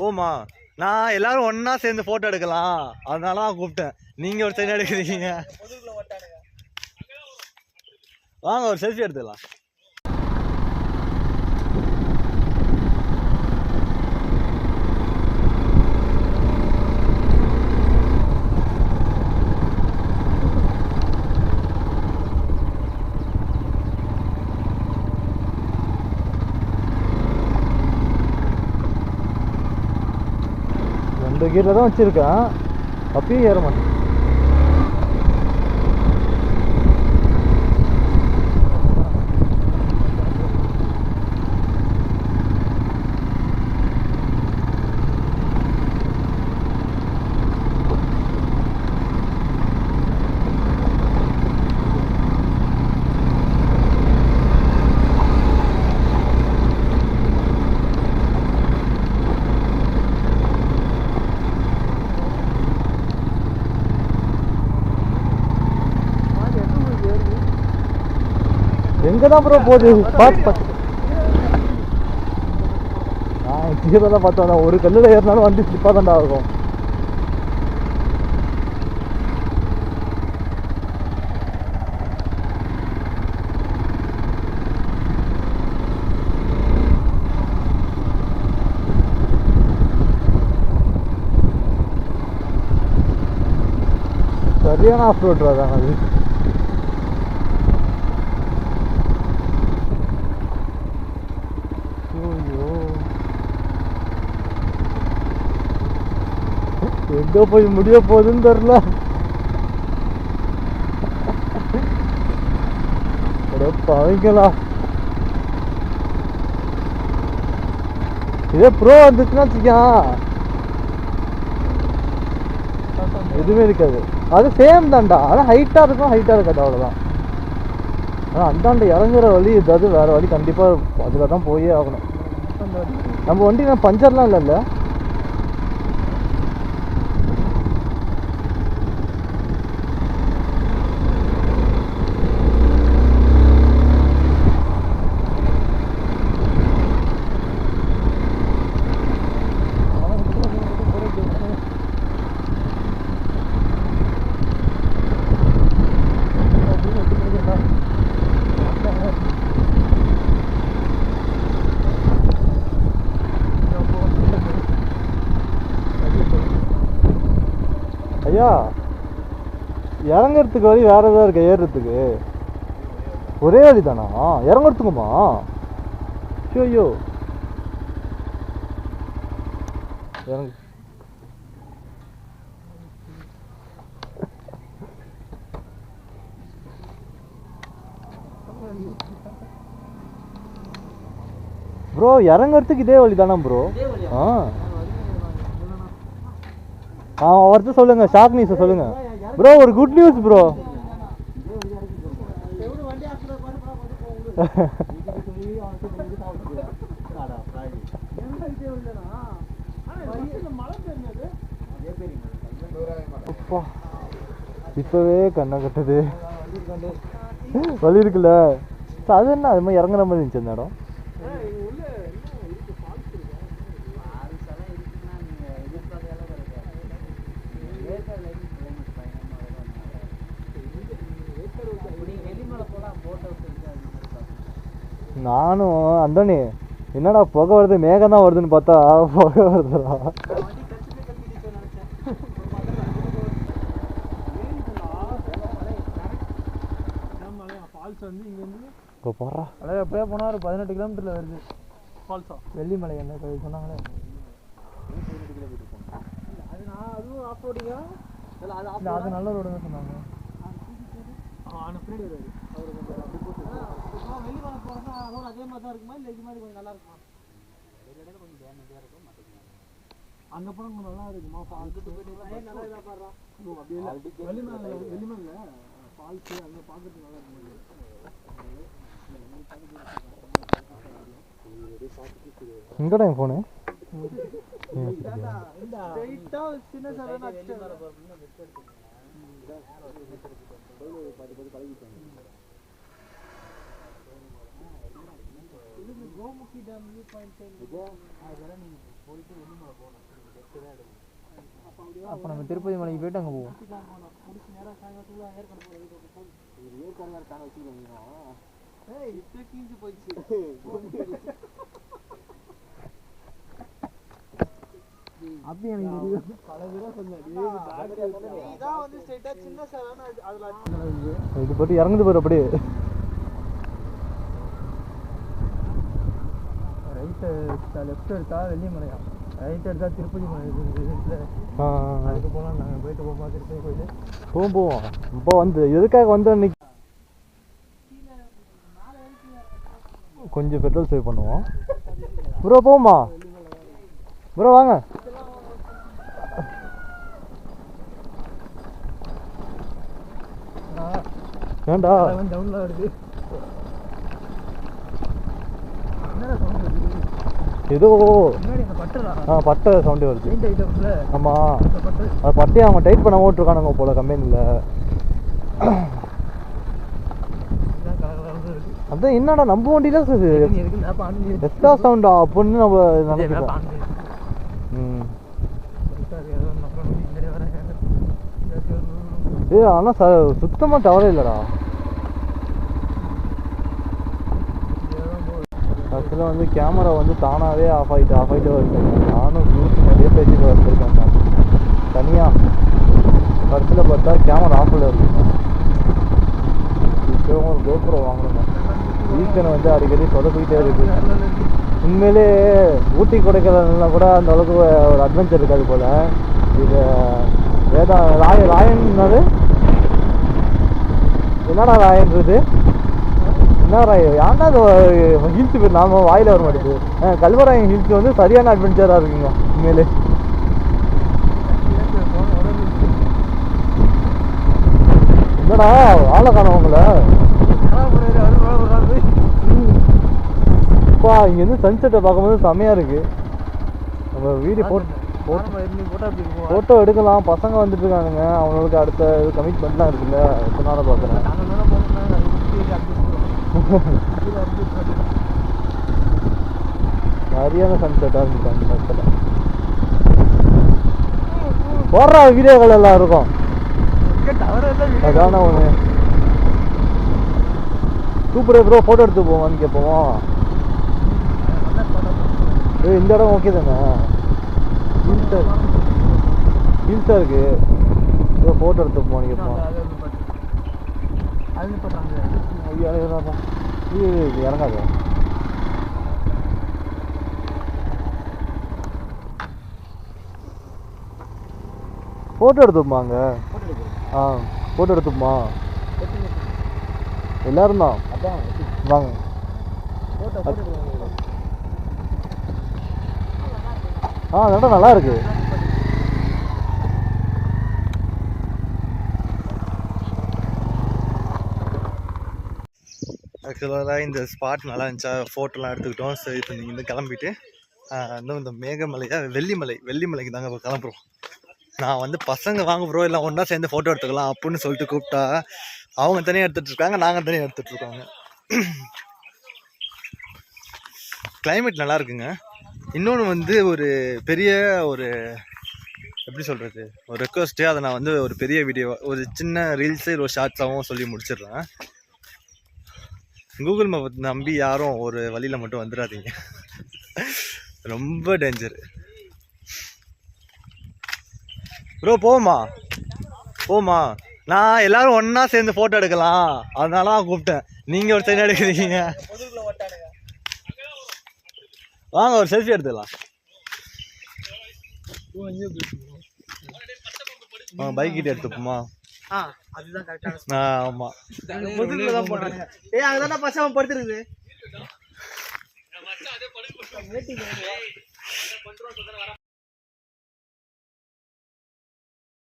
ஓமா நான் எல்லாரும் ஒன்னா சேர்ந்து போட்டோ எடுக்கலாம் அதனால தான் கூப்பிட்டேன். நீங்க ஒரு சைடு எடுக்கிறீங்க. வாங்க ஒரு செல்ஃபி எடுத்துக்கலாம். கீரில் தான் வச்சுருக்கேன், அப்பயும் ஏற மாட்டேன். எங்கே தான் ப்ரோ போகுது? பார்த்து கீழே தான் பார்த்தோம். ஒரு கல்லில் ஏறினாலும் வண்டி ஸ்லிப்பாக தாண்டா ஆகும். சரியான ஆஃப் ரோட் தான் அது. எங்க போய் முடிய போகுதுன்னு தெரியல. பாவீங்களா, இதே ப்ரோ வந்துச்சுன்னா எதுவுமே இருக்காது. அது சேம் தான்டா, ஆனால் ஹைட்டாக இருக்கும், ஹைட்டாக இருக்காது, அவ்வளோதான். ஆனால் அந்தாண்ட இறங்குற வழி ஏதாவது வேறு வழி கண்டிப்பாக அதில் தான் போயே ஆகணும். நம்ம வண்டி நான் பஞ்சர்லாம் இல்லைல்ல. ஐயா இறங்குறதுக்கு வழி வேற ஏதாவது இருக்கு? ஏறுறதுக்கு ஒரே வழி தானா? இறங்குறதுக்குமா? ஐயோ இறங்கு. ப்ரோ இறங்குறதுக்கு இதே வழி தானே ப்ரோ? அவர்கிட்ட சொல்லுங்க, ஷாக் நியூஸை சொல்லுங்க ப்ரோ. ஒரு குட் நியூஸ் ப்ரோ. இப்பவே கண்ணை கட்டுது, வலி இருக்குல்ல. அது என்ன அது மாதிரி இறங்குற மாதிரி இருந்துச்சு அந்த இடம். நானும் அந்தோனி என்னடா புகை வருது, மேகம் தான் வருதுன்னு பார்த்தா புகை வருதுடா. இப்போ போடுறா எப்படியா போனால் ஒரு 18 கிலோமீட்டரில் வருது ஃபால்ஸா. வெள்ளிமலை என்ன சொன்னாங்களே, அதுவும் ஆஃப் ரோடிங்கா? அது நல்ல ரோடு தான் சொன்னாங்க. வெள்ளிமலை போகிறதா ரோடு அதே மாதிரி தான் இருக்குமா, இல்லை இது மாதிரி கொஞ்சம் நல்லா இருக்குமா? கொஞ்சம் டேமேஜாக இருக்கும், அங்கே போனால் கொஞ்சம் நல்லா இருக்குமா? நல்லா இதாக பாடுறான் அப்படியே வெள்ளிமலை ஃபால்ஸு அங்கே பார்க்கறதுக்கு நல்லா இருக்கும். எங்கடா என் phone? Gomukhi dam view point அப்போ நம்ம திருப்பதி மலைக்கு போயிட்டு அங்கே போவோம். அப்படி எனக்கு தெரியும். இது போட்டு இறங்குது பாரு அப்படியே. ரைட்டு லெஃப்ட் எடுத்தா வெள்ளிமலையா, ரைட் எடுத்தா திருப்பதி மலை இருக்குது. அதுக்கு போகலாம். நாங்கள் போயிட்டு போமா திருப்பதி போயிட்டு போவோம். இப்போ வந்து எதுக்காக வந்து அன்னைக்கு கொஞ்சம் பெட்ரோல் சேவ் பண்ணுவோம். ப்ரோ போமா ப்ரோ வாங்க. ஏண்டா டவுன்ல இருக்கு ஏதோ பட்டை சவுண்டே வருது. ஆமாம் அது பட்டையை அவங்க டைட் பண்ண ஓட்டிருக்கானுங்க போல கம்பெனியில். அதான் என்னடா நம்ம வண்டியில எக்ஸ்ட்ரா சவுண்டா அப்படின்னு நம்ம நினைக்கிறோம். ஆனால் சுத்தமாக டவரே இல்லைடா. ஆக்சுவலாக வந்து கேமரா வந்து தானாகவே ஆஃப் ஆகிட்டு வருது. நானும் யூஸ் நிறைய பேசிட்டு வந்துருக்கேன் நான் தனியாக. கடைசியில் பார்த்தா கேமரா ஆஃபில் இருக்குங்க. இப்போ ஒரு கோப்ரோ வாங்கணுங்க. வீக்கனை வந்து அடிக்கடி சொதப்பிக்கிட்டே இருக்கு. உண்மையிலே ஊட்டி கொடைக்கானல்லாம் கூட அந்த அளவுக்கு ஒரு அட்வென்ச்சர் இருக்காது போல். இது ராயன்றது என்னடா ராயன்றது என்ன ராயம் ஏன்னா அது ஹில்ஸ் பேர் நாம வாயில் வர மாட்டேங்குது. கல்வராயன் ஹில்ஸ் வந்து சரியான அட்வென்ச்சராக இருக்குங்க உண்மையிலே. என்னடா ஆளை காணும் உங்களை. இப்போ இங்கேருந்து சன்செட்டை பார்க்கும்போது செம்மையாக இருக்குது. நம்ம வீடியோ ஃபோட்டோ எடுக்கலாம். பசங்க வந்துட்டு இருக்கானுங்க. அவங்களுக்கு அடுத்த இது கமிட்மெண்ட்லாம் இருக்குல்ல. எத்தனை நாளாக பார்க்குறேன். சரியான சன்செட்டாக இருந்துச்சு அந்த பக்கத்தில். போடுற வீடியோக்கள் எல்லாம் இருக்கும். அதான ஒன்று சூப்பர் ப்ரோ ஃபோட்டோ எடுத்து போவான்னு கேட்போம். இந்த இடம் ஓகே தானே. ஹில்ஸாக இருக்கு. ஏதோ ஃபோட்டோ எடுத்து போவான்னு கேட்போம். இது இறங்காது. ஃபோட்டோ எடுத்துப்பாங்க. ஃபோட்டோ எடுத்துப்போமா எல்லாரும் தான் வாங்க. அந்த இடம் நல்லா இருக்கு. ஆக்சுவலாக இந்த ஸ்பாட் நல்லா இருந்துச்சா, ஃபோட்டோலாம் எடுத்துக்கிட்டோம். சரி இப்போ நீங்கள் வந்து கிளம்பிட்டு இன்னும் இந்த மேகமலையா வெள்ளிமலைக்கு தாங்க இப்போ கிளம்புறோம். நான் வந்து பசங்க வாங்க ப்ரோ எல்லாம் ஒன்றா சேர்ந்து ஃபோட்டோ எடுத்துக்கலாம் அப்படின்னு சொல்லிட்டு கூப்பிட்டா அவங்க தனியாக எடுத்துகிட்ருக்காங்க, நாங்கள் தனியாக எடுத்துகிட்ருக்காங்க. கிளைமேட் நல்லா இருக்குங்க. இன்னொன்று வந்து ஒரு பெரிய ஒரு எப்படி சொல்கிறது ஒரு ரெக்வஸ்ட்டு. அதை நான் வந்து ஒரு பெரிய வீடியோ ஒரு சின்ன ரீல்ஸு ஒரு ஷார்ட்ஸாகவும் சொல்லி முடிச்சிடுறேன். கூகுள் மேப் நம்பி யாரும் ஒரு வழியில் மட்டும் வந்துடாதீங்க. ரொம்ப டேஞ்சரு ப்ரோ. போமா நான் எல்லாரும் ஒன்றா சேர்ந்து ஃபோட்டோ எடுக்கலாம் அதனால தான் கூப்பிட்டேன். நீங்கள் ஒரு சைடு எடுக்கிறீங்க. வாங்க ஒரு செல்ஃபி எடுத்துக்கலாம். பைக் கிட்ட எடுத்துப்போமா? அதுதான் கரெக்டான. ஆமா முதுகுல தான் போறாங்க. அங்கதான பசங்க படுத்துருக்குது.